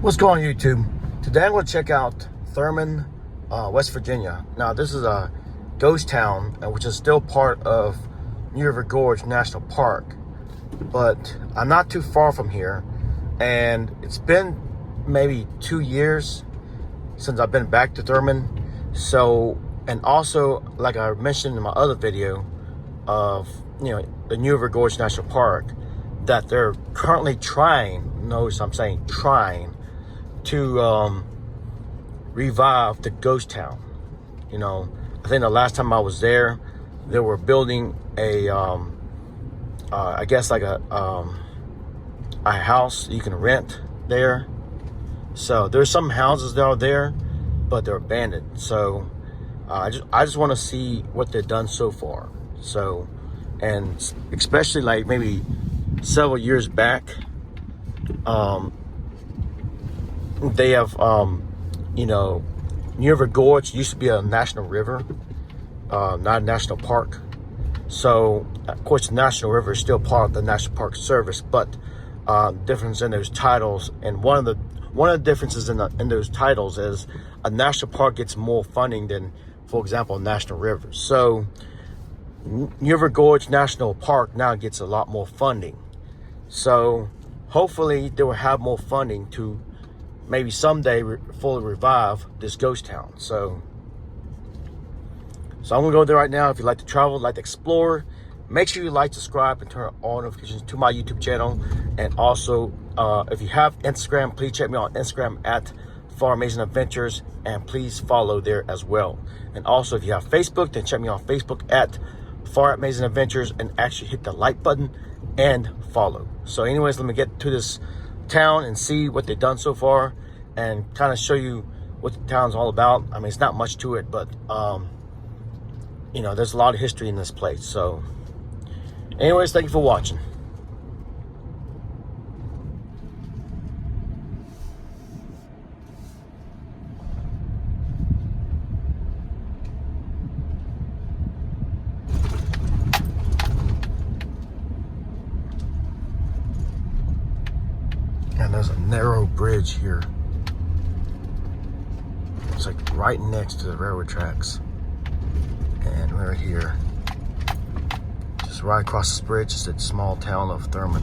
What's going on, YouTube? Today I'm going to check out Thurmond, West Virginia. Now this is a ghost town, which is still part of River Gorge National Park, but I'm not too far from here, and it's been maybe 2 years since I've been back to Thurmond. So, and also, like I mentioned in my other video of, the River Gorge National Park, that they're currently trying, notice I'm saying trying, to revive the ghost town. I think the last time I was there, they were building a I guess like a house you can rent there. So there's some houses that are there, but they're abandoned. So I just want to see what they've done so far. So, and especially like maybe several years back, they have, River Gorge used to be a national river, not a national park. So, of course, the National River is still part of the National Park Service, but difference in those titles, and one of the differences in those titles is a national park gets more funding than, for example, a national river. So, River Gorge National Park now gets a lot more funding. So, hopefully, they will have more funding to maybe someday fully revive this ghost town. So I'm gonna go there right now. If you like to travel, like to explore, make sure you like, subscribe, and turn on all notifications to my YouTube channel. And also, if you have Instagram, please check me out on Instagram at Far Amazing Adventures, and please follow there as well. And also, if you have Facebook, then check me out on Facebook at Far Amazing Adventures, and actually hit the like button and follow. So anyways, let me get to this town and see what they've done so far, and kind of show you what the town's all about. I mean, it's not much to it, but there's a lot of history in this place. So anyways, thank you for watching. And there's a narrow bridge here. It's like right next to the railroad tracks. And we're here. Just right across this bridge is the small town of Thurmond.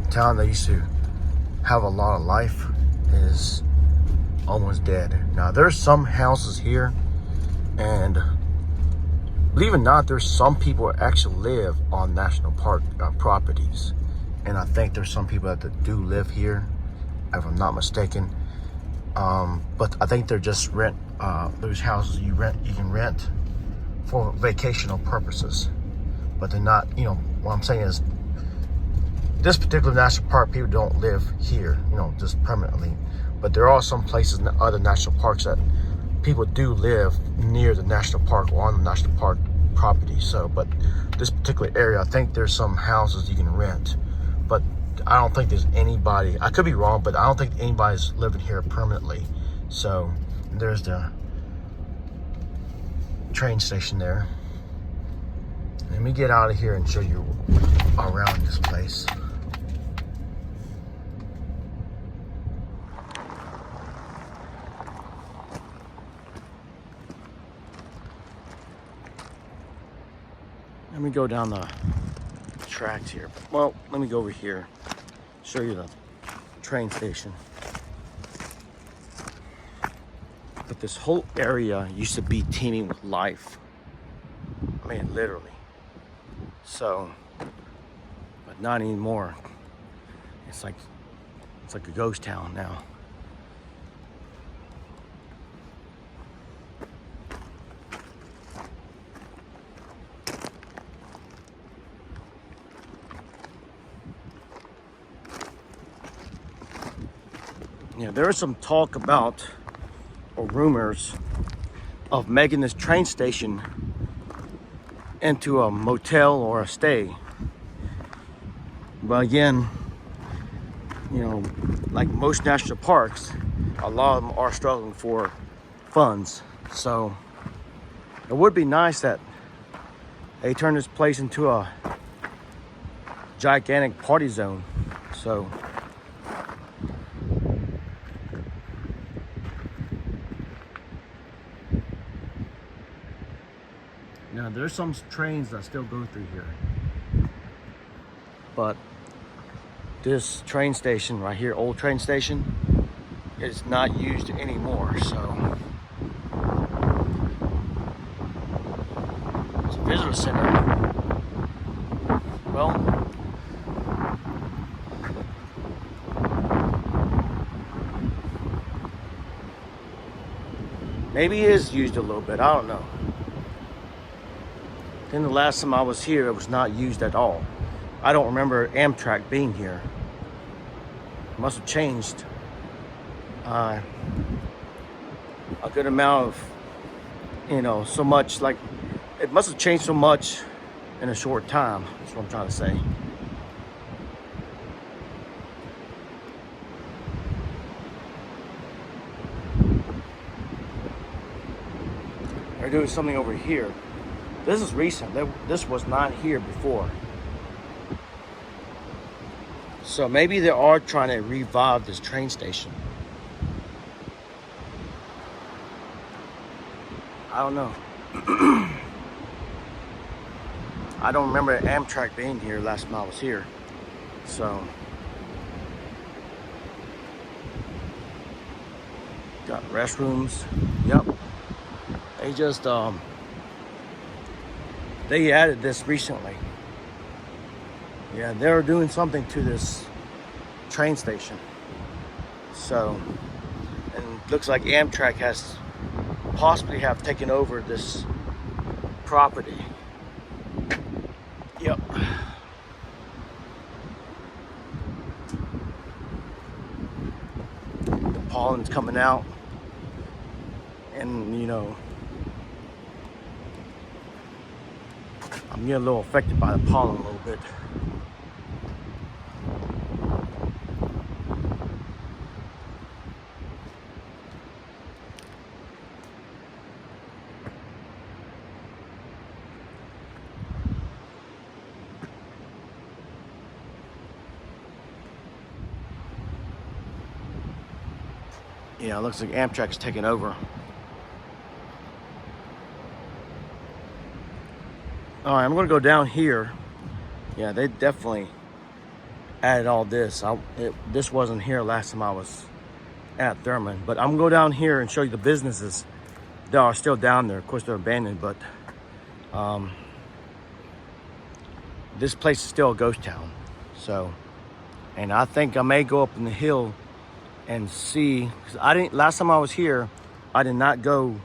A town that used to have a lot of life is almost dead. Now there's some houses here, and believe it or not, there's some people that actually live on national park properties, and I think there's some people that do live here, if I'm not mistaken. But I think they're just rent those houses you can rent for vacational purposes, but they're not. What I'm saying is, this particular national park, people don't live here, just permanently. But there are some places in the other national parks that people do live near the national park or on the national park property. So, but this particular area, I think there's some houses you can rent, but I don't think there's anybody. I could be wrong, but I don't think anybody's living here permanently. So there's the train station there. Let me get out of here and show you around this place. Let me go down the tracks here. Well, let me go over here, show you the train station. But this whole area used to be teeming with life. I mean, literally. So, but not anymore. It's like a ghost town now. There is some talk about, or rumors, of making this train station into a motel or a stay. But again, you know, like most national parks, a lot of them are struggling for funds. So it would be nice that they turn this place into a gigantic party zone. So now there's some trains that still go through here, but this train station right here, old train station, is not used anymore. So it's a visitor center. Well, maybe it is used a little bit, I don't know. Then the last time I was here, it was not used at all. I don't remember Amtrak being here. It must have changed a good amount of, so much, like, it must have changed so much in a short time. That's what I'm trying to say. They're doing something over here. This is recent. This was not here before. So maybe they are trying to revive this train station. I don't know. I don't remember Amtrak being here last time I was here. So got restrooms. Yep. They just they added this recently. Yeah, they're doing something to this train station. So, and it looks like Amtrak has possibly have taken over this property. Yep. The pollen's coming out, and I'm getting a little affected by the pollen a little bit. Yeah, it looks like Amtrak's taking over. All right, I'm gonna go down here. Yeah, they definitely added all this. This wasn't here last time I was at Thurmond, but I'm gonna go down here and show you the businesses that are still down there. Of course, they're abandoned, but this place is still a ghost town. So, and I think I may go up in the hill and see, because last time I was here, I did not go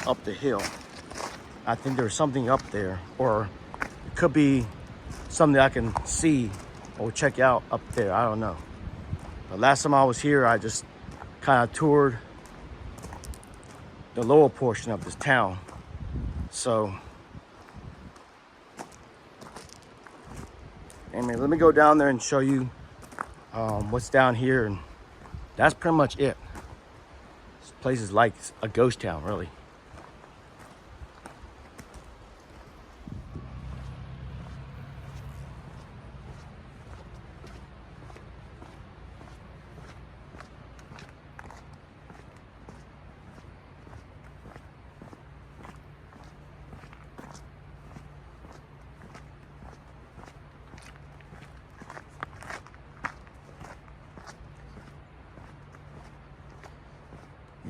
up the hill. I think there's something up there, or it could be something I can see or check out up there. I don't know. But last time I was here, I just kind of toured the lower portion of this town. So, anyway, let me go down there and show you what's down here, and that's pretty much it. This place is like a ghost town, really.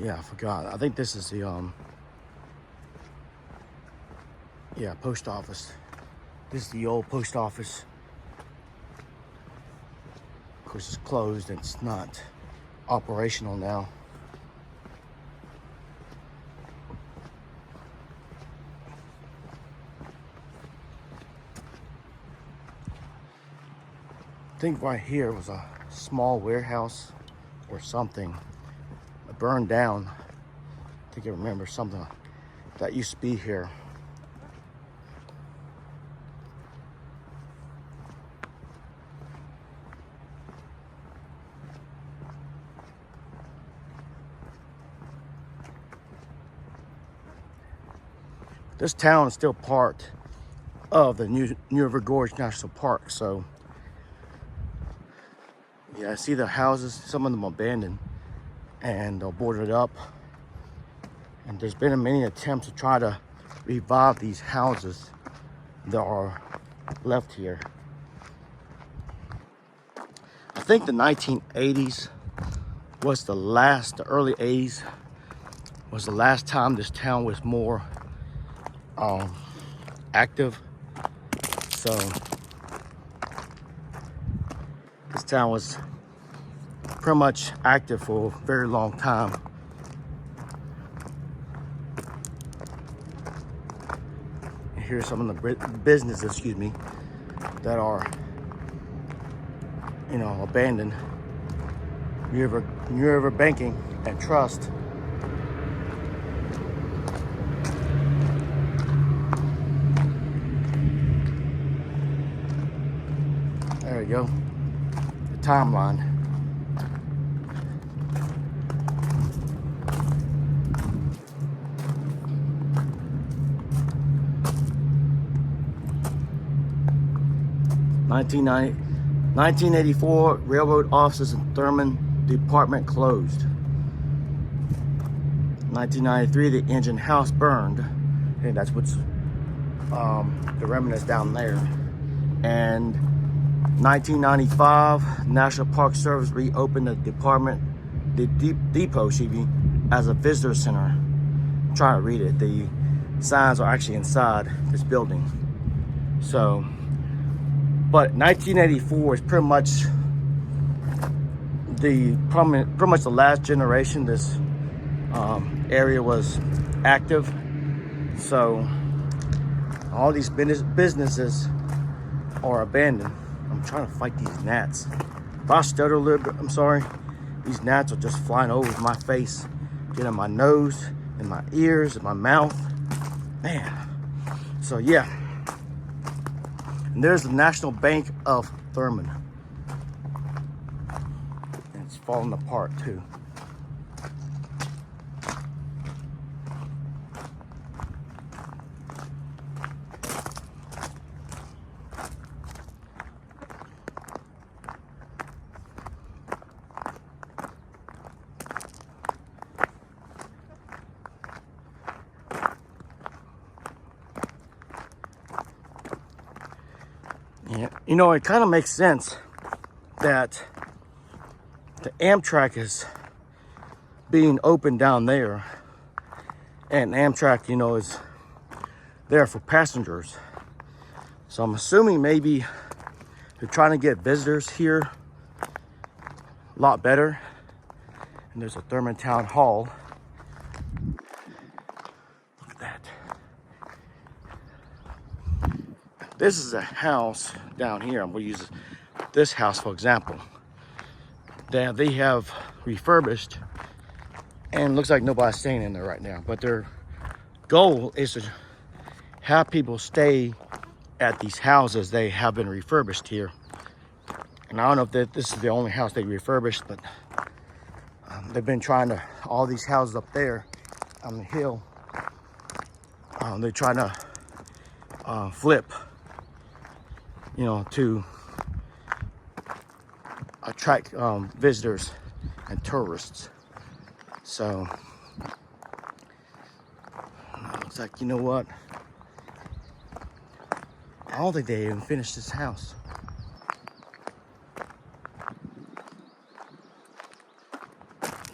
Yeah, I forgot. I think this is the post office. This is the old post office. Of course, it's closed and it's not operational now. I think right here was a small warehouse or something. It burned down. I think I remember something that used to be here. this town is still part of the new River Gorge National Park. So yeah, I see the houses, some of them abandoned and boarded up. And there's been many attempts to try to revive these houses that are left here. I think the 1980s was the early 80s was the last time this town was more active. So this town was pretty much active for a very long time. And here's some of the businesses, that are, abandoned. New River Banking and Trust. There we go. The timeline. $1984, railroad offices in Thurmond department closed. 1993, the engine house burned, and that's what's the remnants down there. And 1995, National Park Service reopened the depot, as a visitor center. I'm trying to read it. The signs are actually inside this building. So, but 1984 is pretty much the last generation this area was active. So all these businesses are abandoned. I'm trying to fight these gnats. If I stutter a little bit, I'm sorry. These gnats are just flying over my face, get in my nose, in my ears, in my mouth. Man. So yeah. And there's the National Bank of Thurmond. And it's falling apart too. Yeah, it kind of makes sense that the Amtrak is being opened down there, and Amtrak, is there for passengers. So I'm assuming maybe they're trying to get visitors here a lot better. And there's a Thurmond Town Hall. Look at that. This is a house down here. I'm going to use this house for example. That they have refurbished, and looks like nobody's staying in there right now. But their goal is to have people stay at these houses they have been refurbished here. And I don't know if this is the only house they refurbished, but they've been trying to, all these houses up there on the hill, they're trying to flip, to attract visitors and tourists. So looks like, what? I don't think they even finished this house.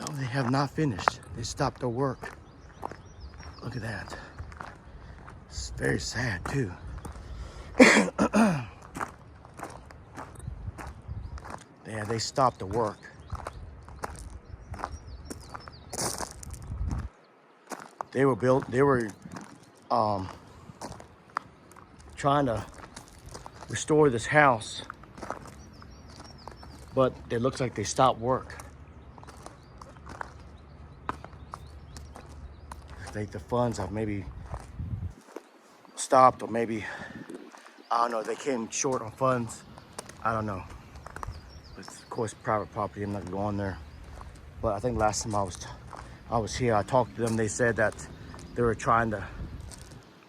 No, they have not finished. They stopped their work. Look at that. It's very sad too. Yeah, they stopped the work. They were trying to restore this house, but it looks like they stopped work. I think the funds have maybe stopped, or maybe, I don't know, they came short on funds. I don't know. It's, of course, private property. I'm not going to go on there. But I think last time I was here, I talked to them. They said that they were trying to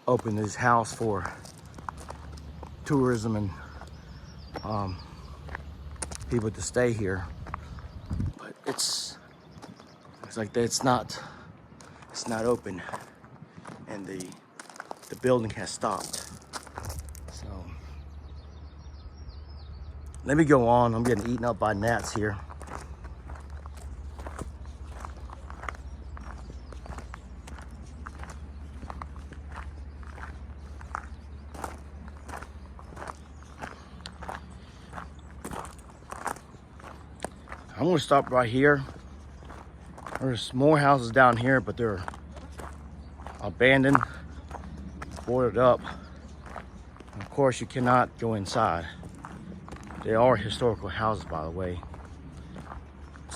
open this house for tourism and people to stay here, but it's like that. It's not open, and the building has stopped. So let me go on. I'm getting eaten up by gnats here. I'm gonna stop right here. There's more houses down here, but they're abandoned, boarded up. And of course, you cannot go inside. They are historical houses, by the way.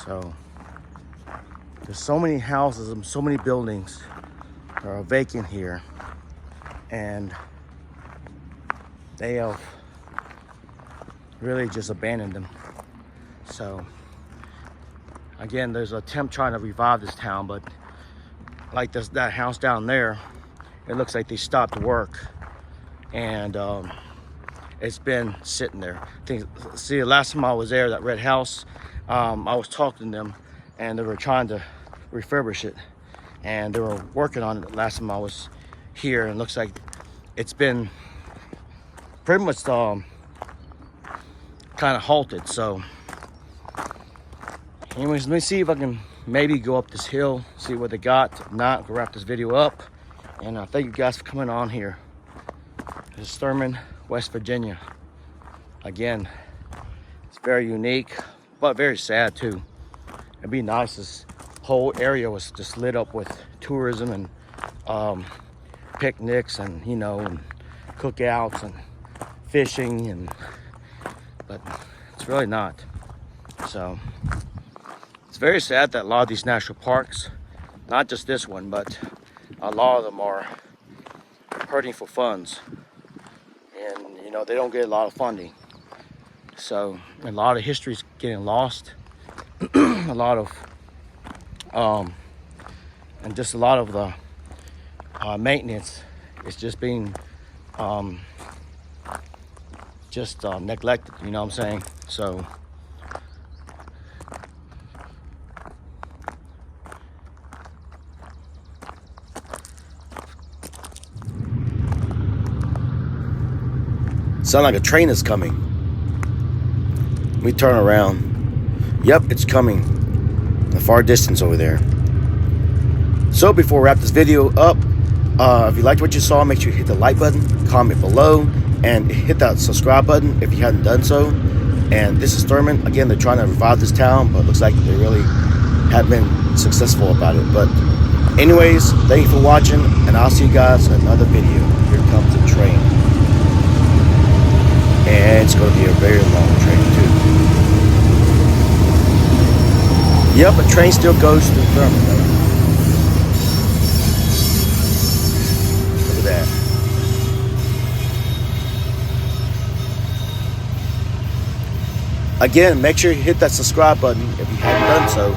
So there's so many houses and so many buildings that are vacant here, and they have really just abandoned them. So again, there's an attempt trying to revive this town, but like that house down there, it looks like they stopped work, and it's been sitting there. See, the last time I was there, that red house, I was talking to them, and they were trying to refurbish it, and they were working on it last time I was here, and it looks like it's been pretty much kind of halted. So anyways, let me see if I can maybe go up this hill, see what they got. If not, we'll wrap this video up. And thank you guys for coming on here. This is Thurmond, West Virginia. Again, it's very unique, but very sad too. It'd be nice if this whole area was just lit up with tourism and picnics and, you know, and cookouts and fishing, but it's really not. So it's very sad that a lot of these national parks, not just this one, but a lot of them are hurting for funds, and you know, they don't get a lot of funding. So a lot of history is getting lost. A lot of and just a lot of the maintenance is just being neglected, you know what I'm saying? So sound like a train is coming. Let me turn around. Yep, it's coming. In the far distance over there. So before we wrap this video up, if you liked what you saw, make sure you hit the like button, comment below, and hit that subscribe button if you hadn't done so. And this is Thurmond. Again, they're trying to revive this town, but it looks like they really haven't been successful about it. But anyways, thank you for watching, and I'll see you guys in another video. Here comes the train. And it's going to be a very long train too. Yep, a train still goes through Thurmond though. Look at that. Again, make sure you hit that subscribe button if you haven't done so.